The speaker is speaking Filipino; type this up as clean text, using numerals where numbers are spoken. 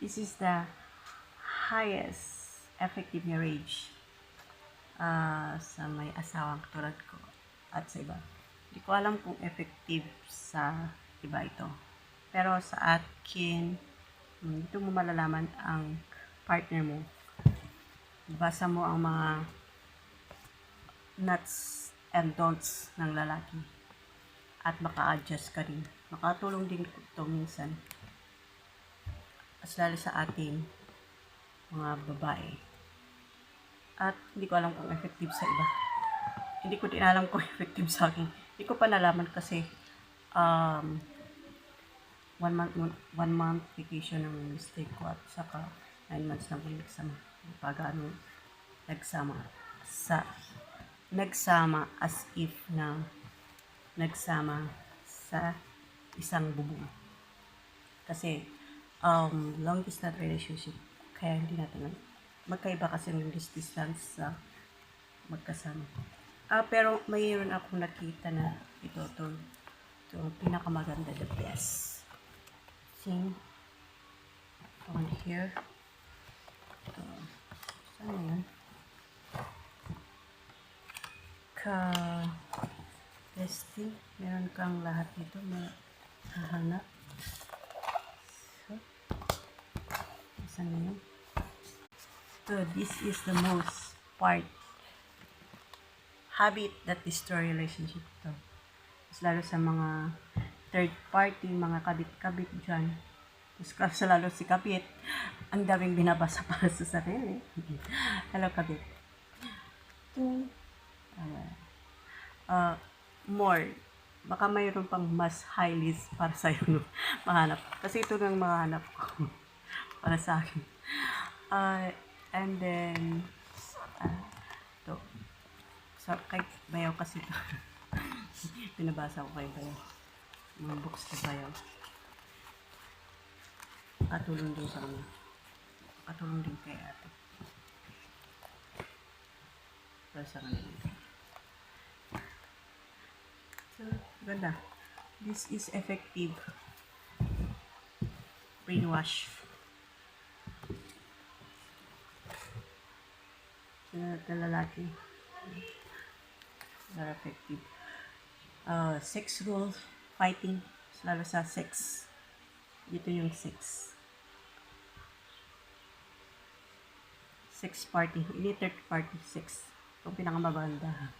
This is the highest effective marriage sa may asawang tulad ko at sa iba. Hindi ko alam kung effective sa iba ito. Pero sa akin, dito mo malalaman ang partner mo. Basa mo ang mga nuts and don'ts ng lalaki. At maka-adjust ka rin. Makatulong din ito minsan. Mas lalo sa atin, mga babae. At hindi ko alam kung effective sa iba. Hindi ko din alam kung effective sa akin. Hindi ko pa nalaman kasi 1 month vacation ng mistake ko at saka 9 months na kung nagsama as if na nagsama sa isang bubong. Kasi long distance relationship, kaya hindi natin magkaiba kasi ng distance sa magkasama. Pero mayroon akong nakita na ito pinakamaganda, the best thing on here. Saan na yun? Testing, meron kang lahat dito mahahanap. Saan na yun? So, this is the most part habit that destroy relationship to. Mas lalo sa mga third party, mga kabit-kabit dyan. Mas lalo si kabit, ang daming binabasa para sa sarili. Hello, kabit. More. Baka mayroon pang mas high list para sa'yo, no? Mahanap. Kasi ito nang mahanap ko para sa akin. And then, ito. So, kay Bayaw kasi ito. Pinabasa ko kay Bayaw. Mga books kay Bayaw. Katulong din sa kanya. Katulong din kay ate. Para sa kanya. So, ganda. This is effective brainwash. Sa lalaki. Very effective. Sex rules, fighting, lalo sa sex. Dito yung sex. Sex party, ini third party sex. Itong pinakamabanda.